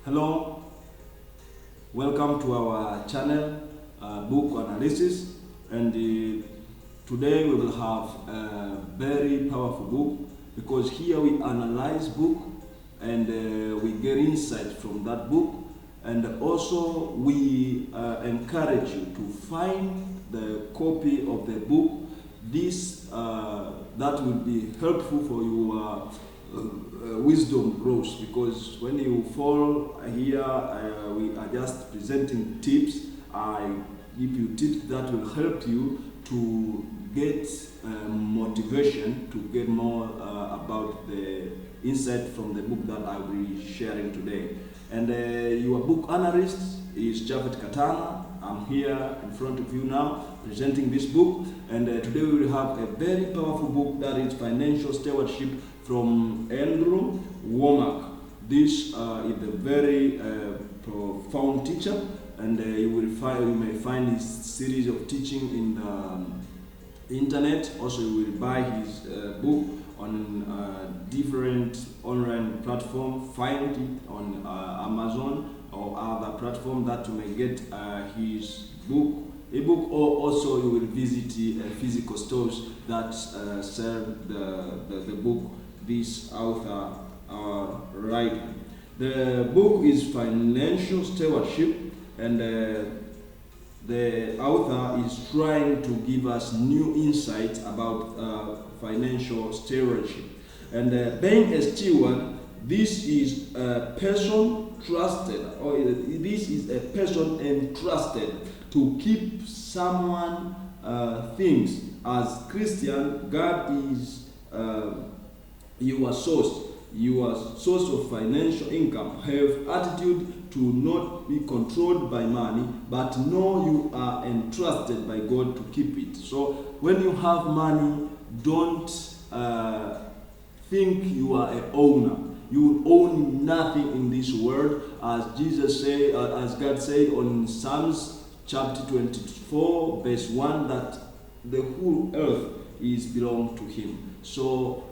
Hello, welcome to our channel, Book Analysis, and today we will have a very powerful book, because here we analyze book and we get insight from that book, and also we encourage you to find the copy of the book. This that will be helpful for your wisdom grows, because when you fall here, we are just presenting tips. I give you tips that will help you to get motivation to get more about the insight from the book that I will be sharing today. And your book analyst is Japhet Katana. I'm here in front of you now presenting this book, and today we will have a very powerful book, that is Financial Stewardship, from Andrew Womack. This is a very profound teacher, and you may find his series of teaching in the internet. Also, you will buy his book on different online platforms. Find it on Amazon or other platform that you may get his ebook, or also you will visit physical stores that sell the book this author writing. The book is Financial Stewardship, and the author is trying to give us new insights about financial stewardship. And being a steward, this is a person trusted, or this is a person entrusted to keep someone things. As Christian, God is your source of financial income. Have attitude to not be controlled by money, but know you are entrusted by God to keep it. So when you have money, don't think you are an owner. You own nothing in this world, as as God said on Psalms chapter 24, verse 1, that the whole earth is belong to Him. So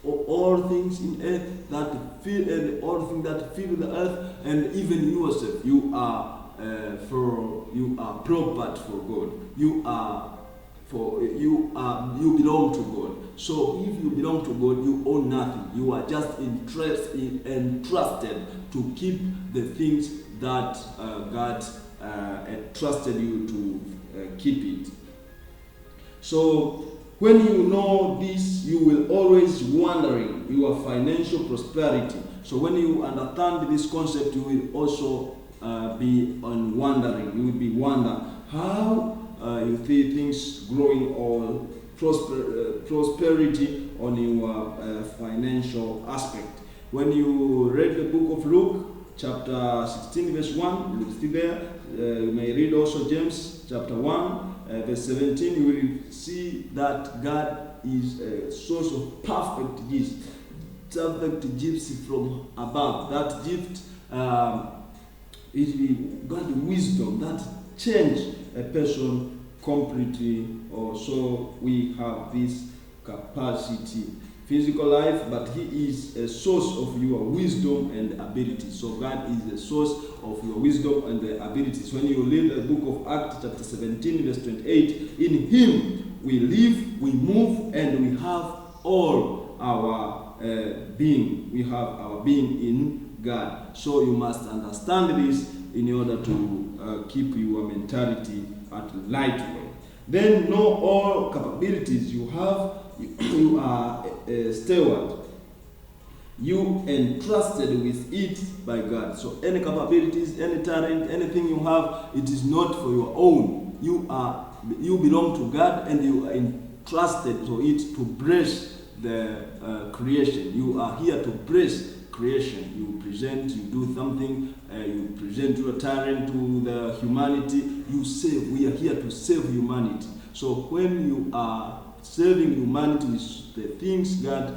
all things in earth that fill, and all things that fill the earth, and even yourself, you are property for God. You belong to God. So if you belong to God, you own nothing. You are just entrusted to keep the things that God entrusted you to keep it. So when you know this, you will always wondering your financial prosperity. So when you understand this concept, you will also be on wondering. You will be wonder how you see things growing or prosperity on your financial aspect. When you read the book of Luke, chapter 16, verse 1, you will see there. You may read also James, chapter 1, verse 17. You will see that God is a source of perfect gifts from above. That gift is God's wisdom that change a person completely. Also, we have this capacity, physical life, but He is a source of your wisdom and ability. So God is the source of your wisdom and the abilities. When you read the book of Acts, chapter 17, verse 28, in Him we live, we move, and we have all our being. We have our being in God. So you must understand this in order to keep your mentality at light way. Then know all capabilities you have. You are a steward. You entrusted with it by God. So any capabilities, any talent, anything you have, it is not for your own. You belong to God, and you are entrusted to it to bless the creation. You are here to bless creation. You present, you do something, you present your talent to the humanity. You save. We are here to save humanity. So when you are serving humanity with the things God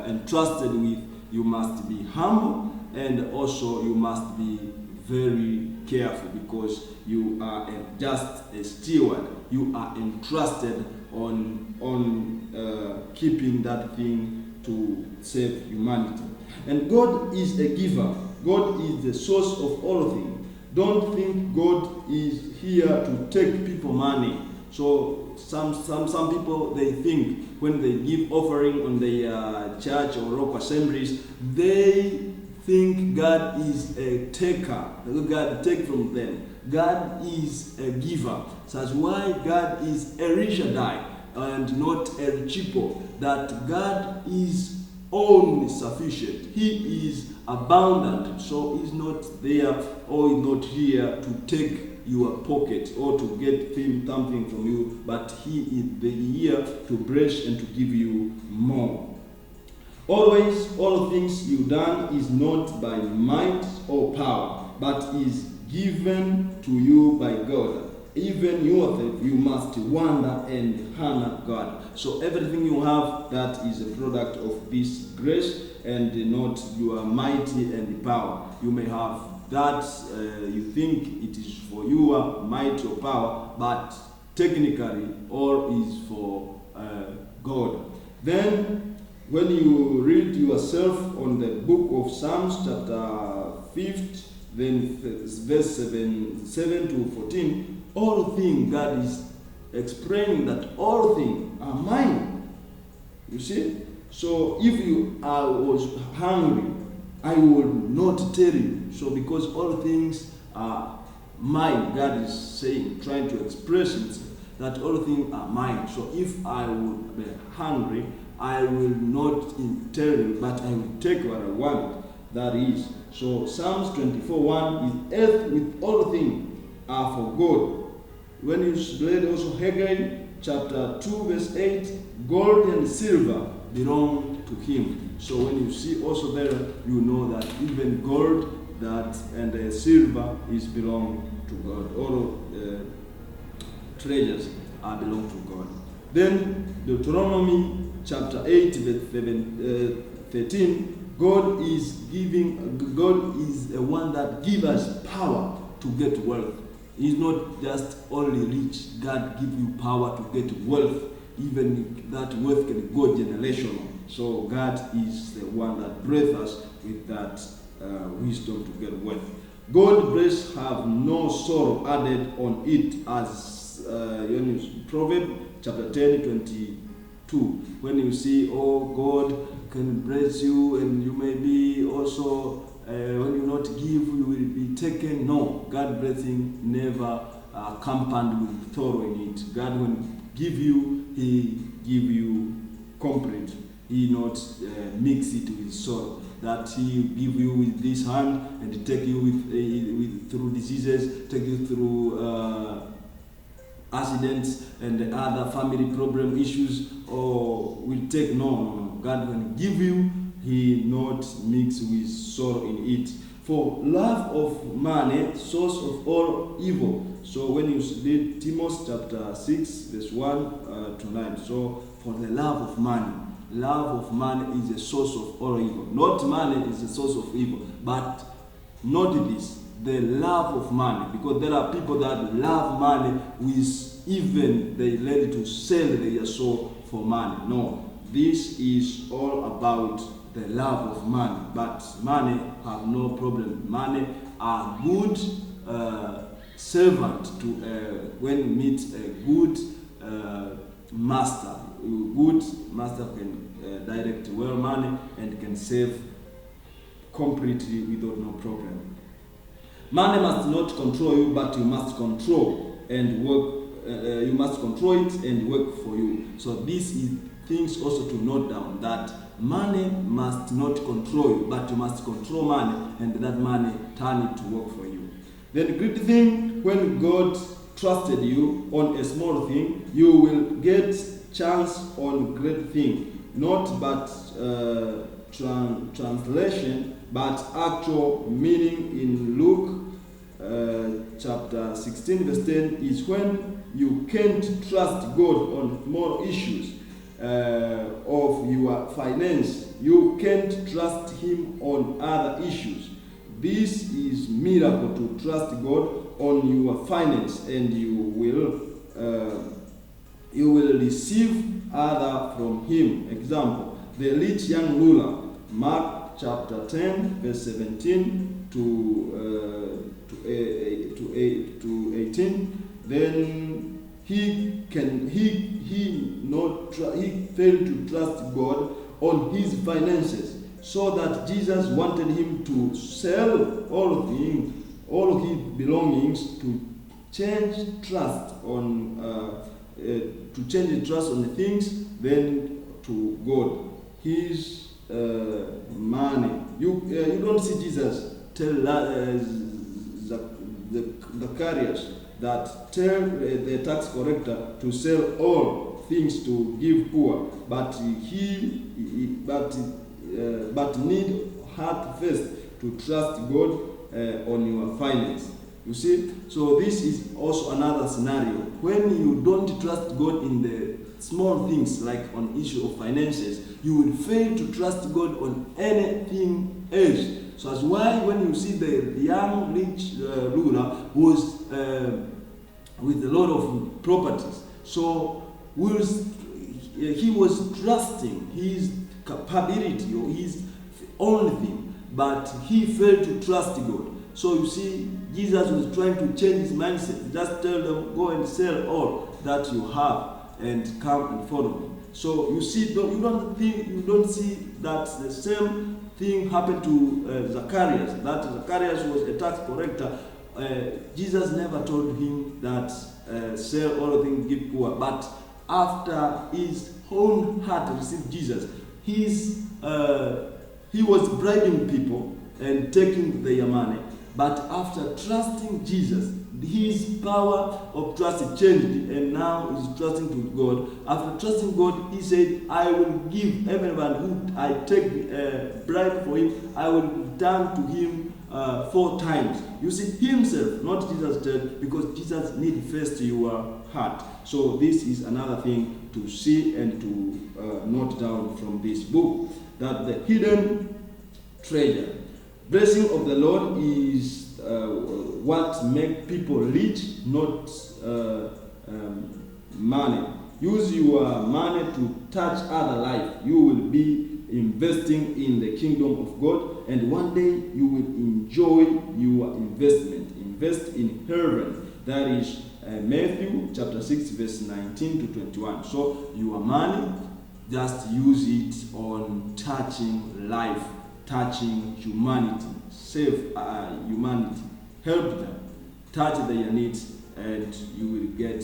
entrusted with, you must be humble, and also you must be very careful, because you are just a steward. You are entrusted on keeping that thing to save humanity. And God is a giver. God is the source of all things. Don't think God is here to take people money. So some people, they think when they give offering on the church or local assemblies, they think God is a taker. God take from them. God is a giver. So that's why God is El Shaddai and not El Chipo. That God is only sufficient. He is abundant. So he's not there or he's not here to take your pocket or to get something from you, but he is here to bless and to give you more. Always, all things you done is not by might or power, but is given to you by God. Even yourself, you must wonder and honor God. So everything you have, that is a product of this grace and not your mighty and power. You may have that you think it is for your might or power, but technically all is for God. Then when you read yourself on the book of Psalms chapter 5, then verse 7 to 14, all things, God is explaining that all things are mine. You see? So if you was hungry, I will not tell you. So because all things are mine, God is saying, trying to express himself, that all things are mine. So if I would be hungry, I will not tell you, but I will take what I want. That is. So Psalms 24:1 is earth with all things are for God. When you read also Haggai chapter 2 verse 8, gold and silver belong to him. So when you see also there, you know that even gold and silver is belong to God. All treasures are belong to God. Then Deuteronomy chapter 8 verse 13, God is the one that gives us power to get wealth. He's not just only rich. God gives you power to get wealth. Even that wealth can go generational. So God is the one that breathes us with that wisdom to get wealth. God's grace have no sorrow added on it, as Proverbs chapter 10:22. When you see, oh, God can bless you, and you may be also when you not give, you will be taken. No, God blessing never accompanied with sorrow in it. God will give you, he give you complete. He not mix it with sorrow. That he give you with this hand and take you with through diseases, take you through accidents and other family problem issues, or will take no. God will give you. He not mix with sorrow in it. For love of money, source of all evil. So when you read Timothy chapter 6, verse 1 to 9. So for the love of money is the source of all evil. Not money is the source of evil, but not this, the love of money. Because there are people that love money with even they ready to sell their soul for money. No, this is all about the love of money. But money have no problem. Money are good servant to when meet a good master. Good master can direct well money and can save completely without no problem. Money must not control you, but you must control and work. You must control it and work for you. So this is things also to note down, that money must not control you, but you must control money, and that money turn it to work for you. Then the good thing, when God trusted you on a small thing, you will get chance on great thing. Not but translation, but actual meaning in Luke chapter 16 verse 10 is when you can't trust God on more issues of your finance. You can't trust him on other issues. This is miracle to trust God on your finance, and you will receive other from him. Example, the rich young ruler, Mark chapter 10, verse 17 to 18, then he failed to trust God on his finances, so that Jesus wanted him to sell all his belongings to change trust on the things, then to God. His money. You don't see Jesus tell the carriers that tell the tax collector to sell all things to give poor, but need heart first to trust God on your finance. You see, so this is also another scenario. When you don't trust God in the small things, like on issue of finances, you will fail to trust God on anything else. So that's why when you see the young rich ruler was with a lot of properties, so he was trusting his capability or his only thing, but he failed to trust God. So you see, Jesus was trying to change his mindset. Just tell them, go and sell all that you have and come and follow me. So you see, you don't see that the same thing happened to Zacharias. That Zacharias was a tax collector. Jesus never told him that sell all things, give poor. But after his own heart received Jesus, he was bribing people and taking their money. But after trusting Jesus, his power of trust changed, and now he's trusting to God. After trusting God, he said, I will give everyone who I take bribe for him, I will return to him 4 times. You see, himself, not Jesus said, because Jesus needs first your heart. So this is another thing to see and to note down from this book, that the hidden treasure. Blessing of the Lord is what makes people rich, not money. Use your money to touch other life. You will be investing in the kingdom of God, and one day you will enjoy your investment. Invest in heaven. That is Matthew chapter 6, verse 19 to 21. So your money, just use it on touching life, touching humanity, save humanity, help them, touch their needs, and you will get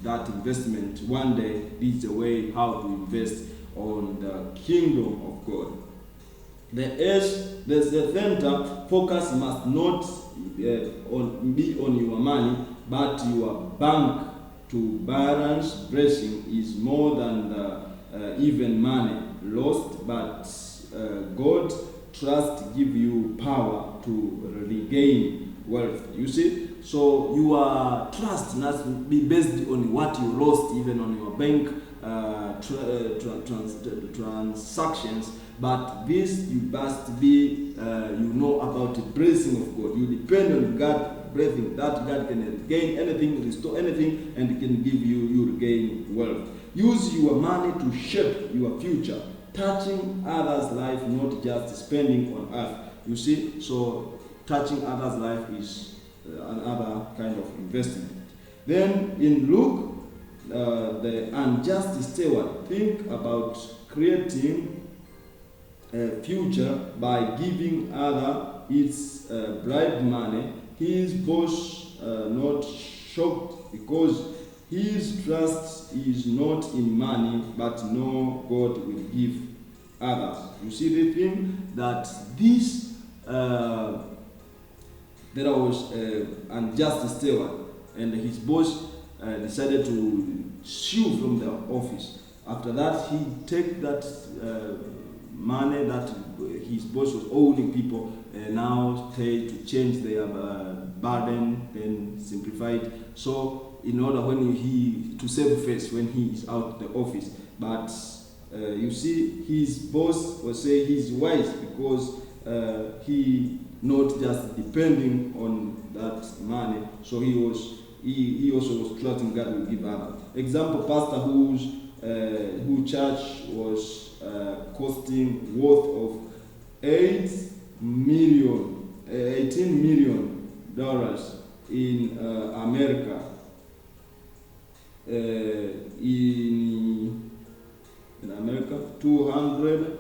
that investment. One day, this is the way how to invest on the kingdom of God. The center focus must not be on your money, but your bank to balance. Blessing is more than even money lost, but God trust give you power to regain wealth. You see, so your trust must be based on what you lost, even on your bank transactions. But this you must be, about the blessing of God. You depend on God blessing, that God can gain anything, restore anything, and can give you regain wealth. Use your money to shape your future, touching others' life, not just spending on earth. You see, so touching others' life is another kind of investment. Then in Luke, the unjust steward, think about creating a future by giving other its bribe money. His boss not shocked because his trust is not in money, but no, God will give others. You see the thing that this there was unjust steward, and his boss decided to sue from the office. After that, he take that money that his boss was owing people, now pay to change their burden, then simplified. So in order to save face when he is out the office. But you see, his boss was saying he's wise because he not just depending on that money. So he also was trusting God will give others. Example, pastor whose church was costing worth of $18 million in America. In America, 2,000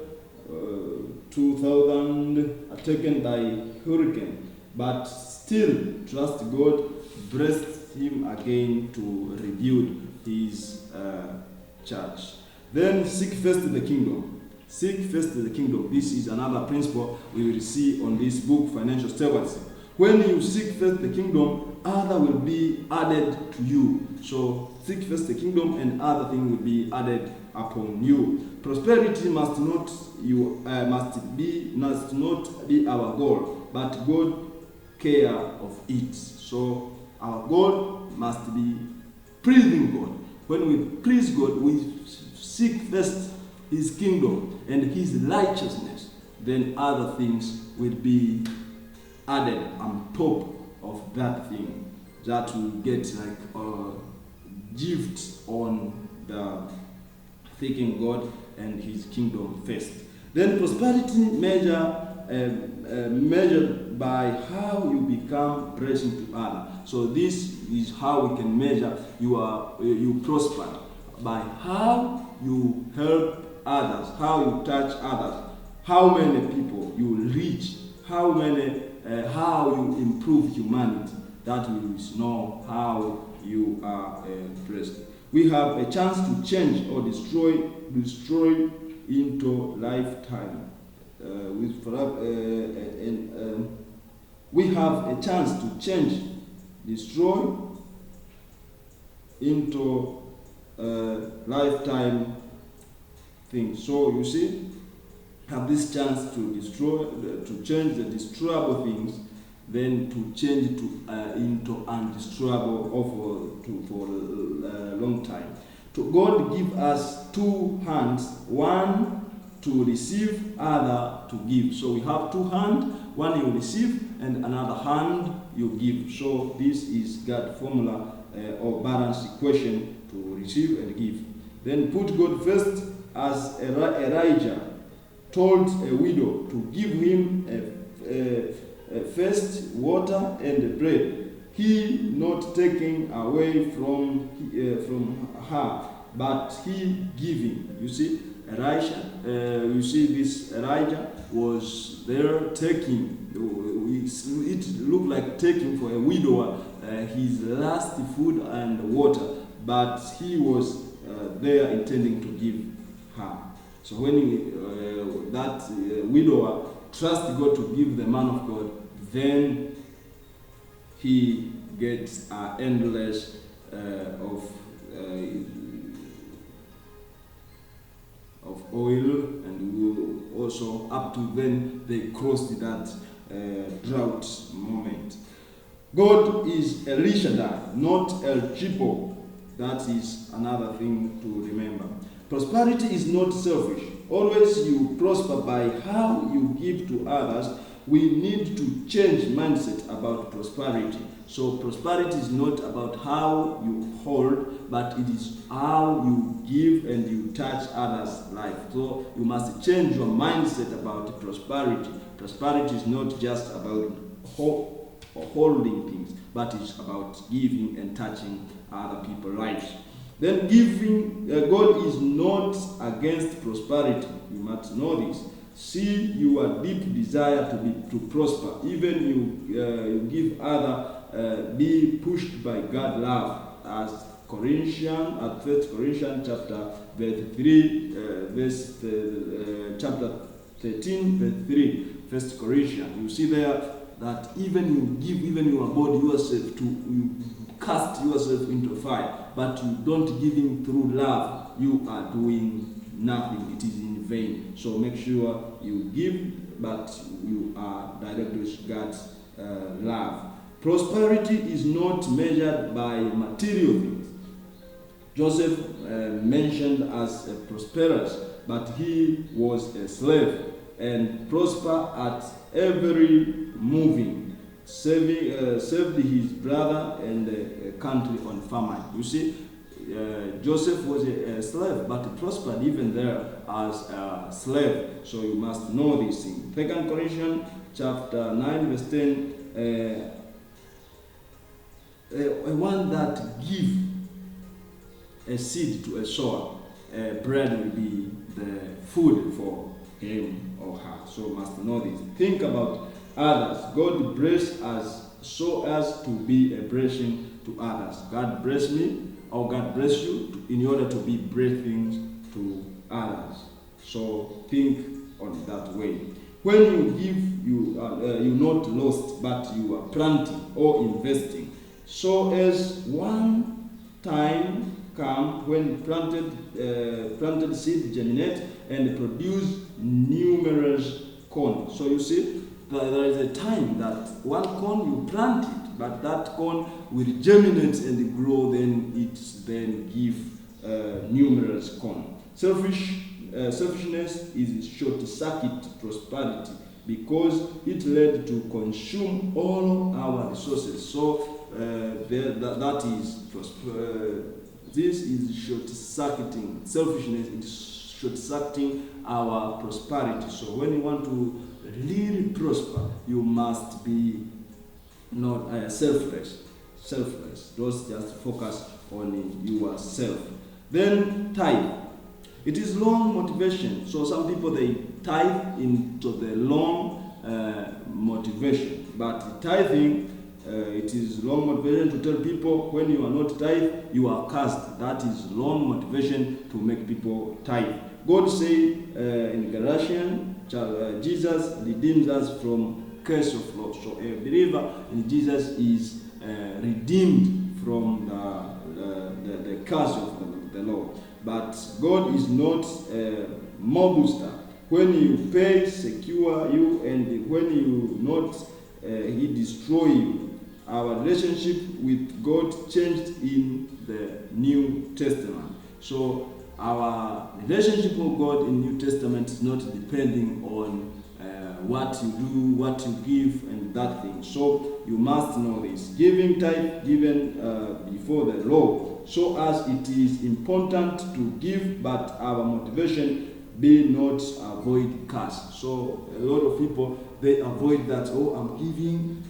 are taken by hurricane, but still trust God, blessed him again to rebuild his church. Then seek first the kingdom. Seek first the kingdom. This is another principle we will see on this book, Financial Stewardship. When you seek first the kingdom, other will be added to you. So seek first the kingdom, and other things will be added upon you. Prosperity must not be our goal, but God care of it. So our goal must be pleasing God. When we please God, we seek first his kingdom and his righteousness, then other things will be added on top of that thing, that will get like a gift on the thanking God and his kingdom first. Then prosperity measured by how you become blessing to others. So this is how we can measure you prosper, by how you help others, how you touch others, how many people you reach, how you improve humanity. That will know how you are blessed. We have a chance to change or destroy into lifetime. We have a chance to change, destroy into lifetime things. So you see, have this chance to destroy, to change the destroyable things, then to change to into undestroyable for a long time. To God give us two hands, one to receive, other to give. So we have two hands, one you receive and another hand you give. So this is God's formula or balance equation to receive and give. Then put God first, as Elijah told a widow to give him first water and bread, he not taking away from her, but he giving. You see, Elijah was there taking. It looked like taking for a widower his last food and water, but he was there intending to give her. So when that widower trusts God to give the man of God, then he gets endless of oil, and will also up to then they crossed that drought moment. God is El Shaddai, not El Chipo. That is another thing to remember. Prosperity is not selfish. Always you prosper by how you give to others. We need to change mindset about prosperity. So prosperity is not about how you hold, but it is how you give and you touch others' life. So you must change your mindset about prosperity. Prosperity is not just about holding things, but it's about giving and touching other people's lives. Then giving, God is not against prosperity. You must know this. See your deep desire to prosper. Even you give other, be pushed by God's love, as at 1 Corinthians chapter 3, chapter 13, verse 3, 1 Corinthians. You see there that even you give, even your body yourself you cast yourself into fire, but you don't give him through love, you are doing nothing. It is in vain. So make sure you give, but you are directed with God's love. Prosperity is not measured by material things. Joseph mentioned as a prosperous, but he was a slave and prospered at every moving, saved his brother and the country on famine. You see, Joseph was a slave, but he prospered even there as a slave. So you must know this thing. 2 Corinthians chapter 9 verse 10, one that give a seed to a sower, bread will be the food for him or her. So you must know this. Think about others. God bless us so as to be a blessing to others. God bless me or God bless you in order to be blessings to others. So think on that way. When you give, you're not lost, but you are planting or investing. So as one time come when planted seed germinate and produce numerous corn. So you see, there is a time that one corn you plant it, but that corn will germinate and grow, then it give numerous corn. Selfishness is short-circuit prosperity because it led to consume all our resources. So that is this is short-circuiting. Selfishness is short-circuiting our prosperity. So when you want to really prosper, you must be not selfless. Don't just focus on yourself. Then tithe. It is long motivation. So some people they tithe into the long motivation, but tithing it is long motivation to tell people when you are not tithe, you are cursed. That is long motivation to make people tithe. God say in Galatians, Jesus redeems us from curse of law. So a believer in Jesus is redeemed from the curse of the law. But God is not a mobster. When you pay, secure you, and when you not, He destroy you. Our relationship with God changed in the New Testament. So our relationship with God in New Testament is not depending on what you do, what you give, and that thing. So you must know this. Giving tithe given before the law, so as it is important to give, but our motivation be not avoid cash. So a lot of people they avoid that. Oh, I'm giving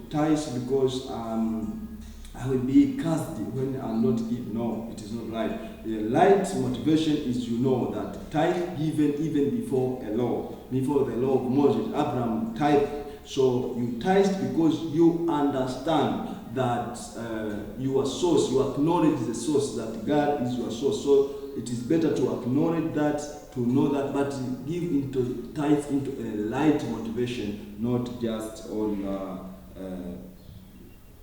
tithes because I will be cursed when I not give. No, it is not right. The right motivation is that tithe given even before a law, before the law of Moses, Abraham tithe. So you tithe because you understand that your source, you acknowledge the source, that God is your source. So it is better to acknowledge that, to know that, but give into tithe into a light motivation, not just on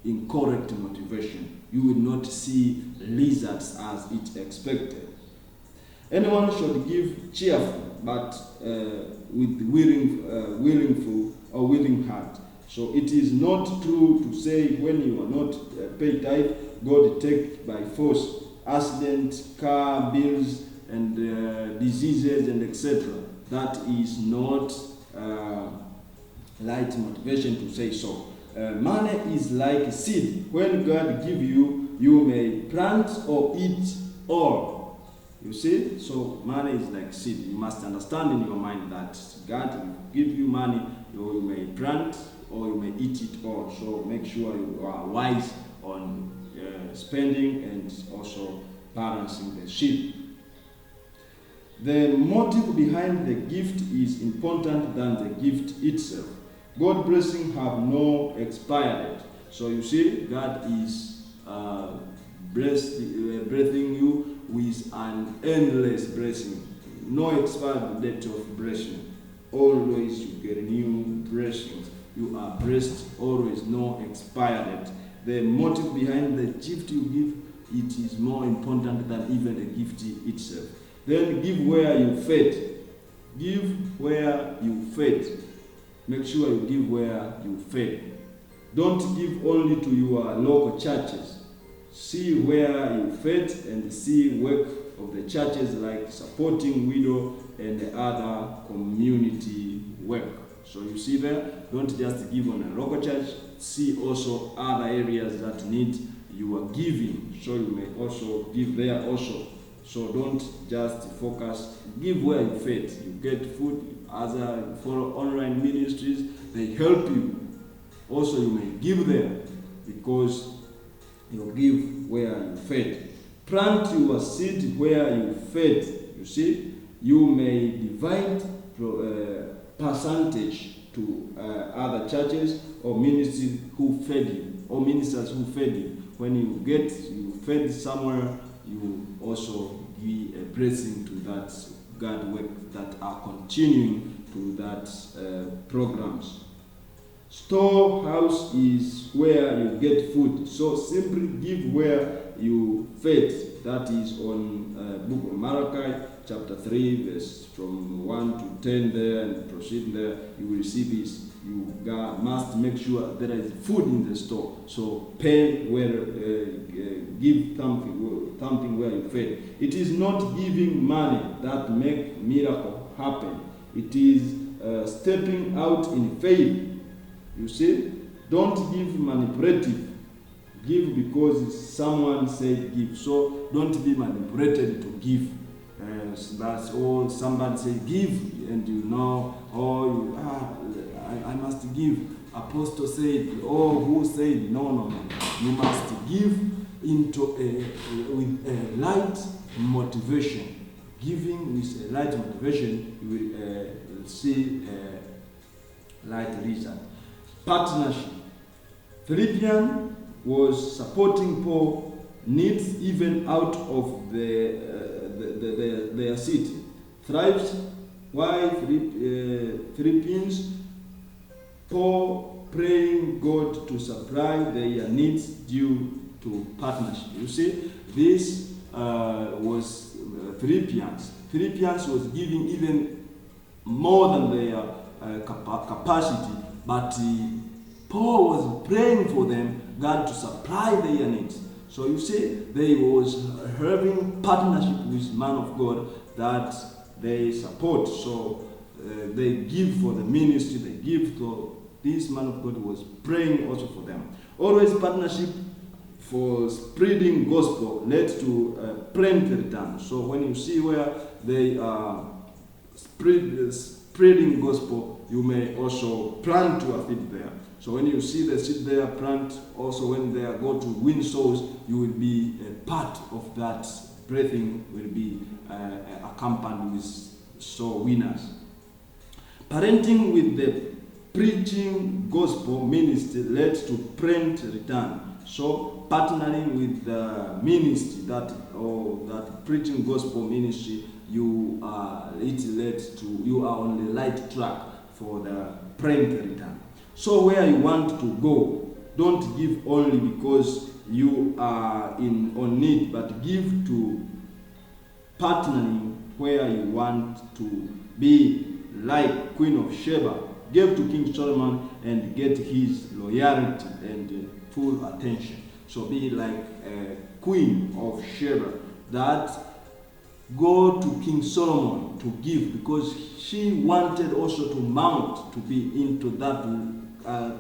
incorrect motivation. You will not see results as it expected. Anyone should give cheerful, but with willing heart. So it is not true to say when you are not pay tithe, God take by force. Accidents, car bills, and diseases, and etc. That is not light motivation to say so. Money is like seed. When God give you, you may plant or eat all. You see? So money is like seed. You must understand in your mind that God will give you money, you may plant or you may eat it all. So make sure you are wise on spending and also balancing the sheep. The motive behind the gift is important than the gift itself. God's blessing have no expiry date. So you see, God is blessing you with an endless blessing. No expiry date of blessing. Always you get new blessings. You are blessed always, no expiry date. The motive behind the gift you give, it is more important than even the gift itself. Then give where you faith. Give where you faith. Make sure you give where you faith. Don't give only to your local churches. See where you faith and see work of the churches like supporting widow and the other community work. So you see there, don't just give on a local church, see also other areas that need your giving. So you may also give there also. So don't just focus, give where you fit. You get food, other follow online ministries, they help you. Also you may give there because you give where you fed. Plant your seed where you fed. You see, you may divide percentage to other churches or ministries who fed you, or ministers who fed you. When you fed somewhere, you also give a blessing to that God work that are continuing to that programs. Storehouse is where you get food. So simply give where you fed. That is on book of Malachi, chapter 3, verse from 1 to 10 there, and proceed there. You will see this. You must make sure there is food in the store. So pay where, give something where you fed. It is not giving money that make miracle happen. It is stepping out in faith. You see, don't give manipulative. Give because someone said give. So don't be manipulated to give. That's all. Somebody say give, and you know, I must give. Apostle said, who said? No. You must give with a light motivation. Giving with a light motivation, you will see a light result. Partnership. Philippians was supporting Paul needs even out of their city. Thrives. Why Philippians? Paul praying God to supply their needs due to partnership. You see, this was Philippians. Philippians was giving even more than their capacity, but Paul was praying for them, God to supply their needs. So you see, they was having partnership with man of God that they support. So they give for the ministry, they give to this man of God was praying also for them. Always partnership for spreading gospel led to plenty return. So when you see where they are spreading gospel, you may also plant your seed there. So when you see the seed there, plant also when they are going to win souls, you will be a part of that breathing, will be accompanied with soul winners. Parenting with the preaching gospel ministry led to print return. So partnering with the ministry that preaching gospel ministry, you are on the right track for the print return. So where you want to go, don't give only because you are on need, but give to partnering where you want to be, like Queen of Sheba gave to King Solomon and get his loyalty and full attention. So be like a Queen of Sheba that go to King Solomon to give because she wanted also to mount to be into that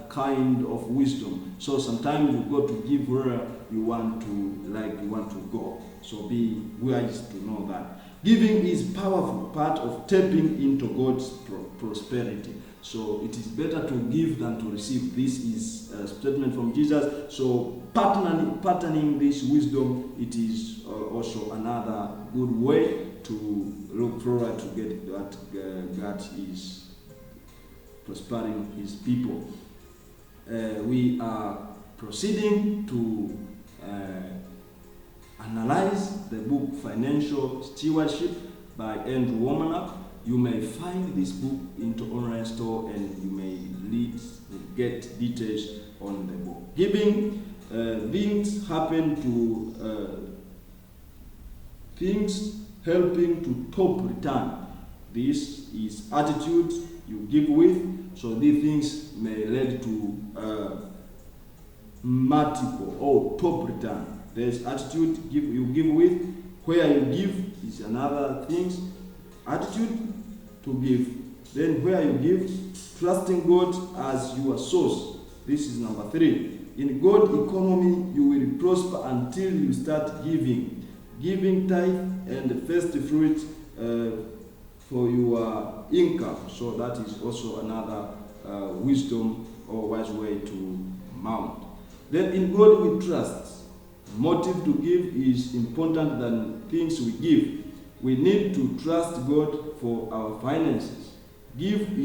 kind of wisdom. So sometimes you go to give where you want to go. So be wise to know that. Giving is powerful part of tapping into God's prosperity. So it is better to give than to receive. This is a statement from Jesus. So patterning this wisdom, it is also another good way to look forward to get that God is prospering his people. We are proceeding to analyze the book Financial Stewardship by Andrew Womack. You may find this book into online store and you may get details on the book. Giving things happen to things helping to top return. This is attitude you give with, so these things may lead to multiple or top return. There's attitude you give with, where you give is another thing. Attitude to give. Then where you give, Trusting God as your source. This is number 3. In God economy, you will prosper until you start giving. Giving tithe and first fruit for your income. So that is also another wisdom or wise way to mount. Then in God we trust. Motive to give is important than things we give. We need to trust God for our finances. Giving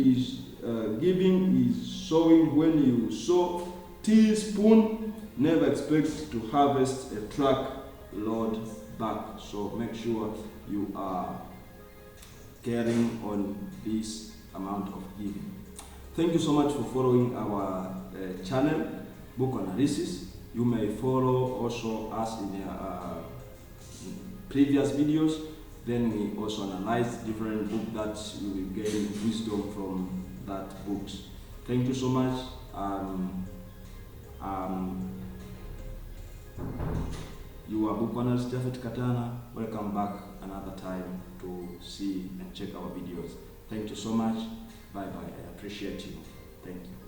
is sowing. When you sow teaspoon, never expect to harvest a truckload back. So make sure you are carrying on this amount of giving. Thank you so much for following our channel, Book Analysis. You may follow also us in previous videos. Then we also analyze different books that you will gain wisdom from that books. Thank you so much. You are Book Analyst Jafet Katana. Welcome back another time to see and check our videos. Thank you so much. Bye bye. I appreciate you. Thank you.